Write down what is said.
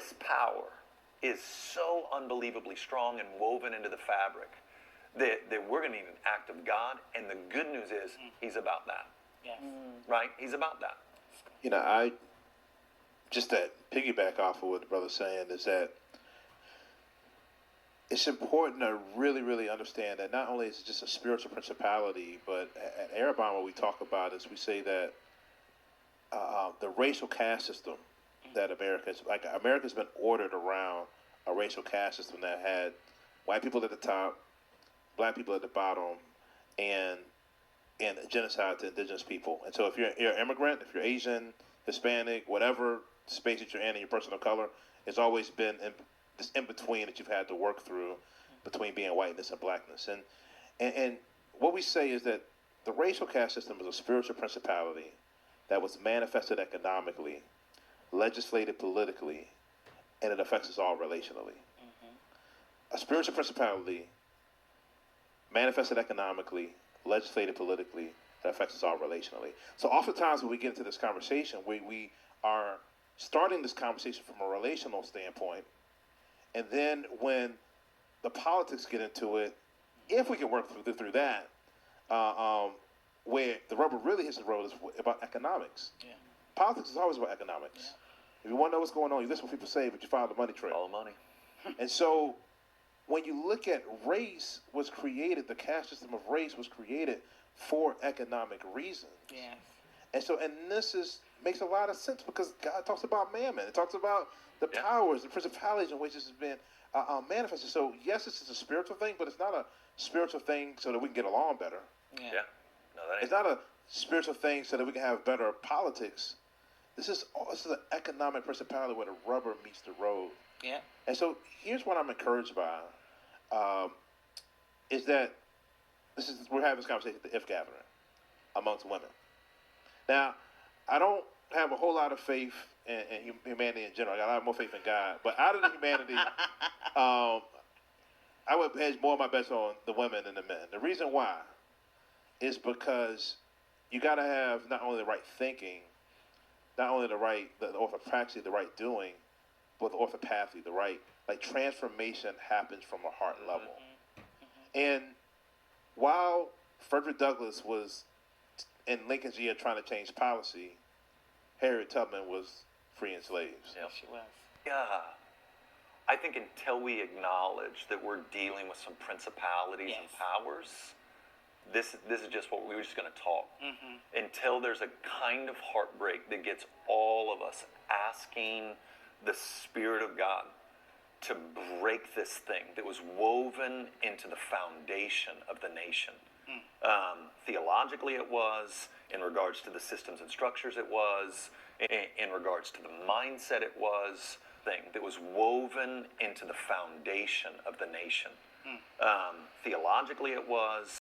this power is so unbelievably strong and woven into the fabric that we're going to need an act of God. And the good news is he's about that. Yes. Right? He's about that. You know, I just to piggyback off of what the brother's saying is that it's important to really, really understand that not only is it just a spiritual principality, but at Arabon, what we talk about is we say that the racial caste system that America's been ordered around a racial caste system that had white people at the top, black people at the bottom, and genocide to indigenous people. And so if you're an immigrant, if you're Asian, Hispanic, whatever space that you're in and your person of color, it's always been this in between that you've had to work through between being whiteness and blackness. And what we say is that the racial caste system is a spiritual principality that was manifested economically, legislated politically, and it affects us all relationally. A spiritual principality manifested economically, legislated politically, that affects us all relationally. So oftentimes when we get into this conversation, we are starting this conversation from a relational standpoint, and then when the politics get into it, if we can work through that, where the rubber really hits the road is about economics. Yeah. Politics is always about economics. Yeah. If you want to know what's going on, you listen to what people say, but you follow the money trail. Follow money. And so when you look at race was created, the caste system of race was created for economic reasons. Yes. And so, and this makes a lot of sense because God talks about mammon. It talks about the powers, the principalities in which this has been manifested. So yes, this is a spiritual thing, but it's not a spiritual thing so that we can get along better. Yeah. No, that ain't. It's not a spiritual thing so that we can have better politics. This is an economic principality where the rubber meets the road. Yeah. And so here's what I'm encouraged by, is that we're having this conversation at the If Gathering amongst women. Now, I don't have a whole lot of faith in humanity in general. I got a lot more faith in God. But out of the humanity, I would hedge more of my bets on the women than the men. The reason why is because you got to have not only the right thinking, not only the orthopraxy, the right doing, but the orthopathy, the right, like transformation happens from a heart level. And while Frederick Douglass was in Lincoln's year trying to change policy, Harriet Tubman was freeing slaves. Yes, she was. Yeah. I think until we acknowledge that we're dealing with some principalities and powers, this is just what we were just going to talk. Until there's a kind of heartbreak that gets all of us asking the Spirit of God to break this thing that was woven into the foundation of the nation. Theologically it was, in regards to the systems and structures it was, in regards to the mindset it was, thing that was woven into the foundation of the nation. Theologically it was,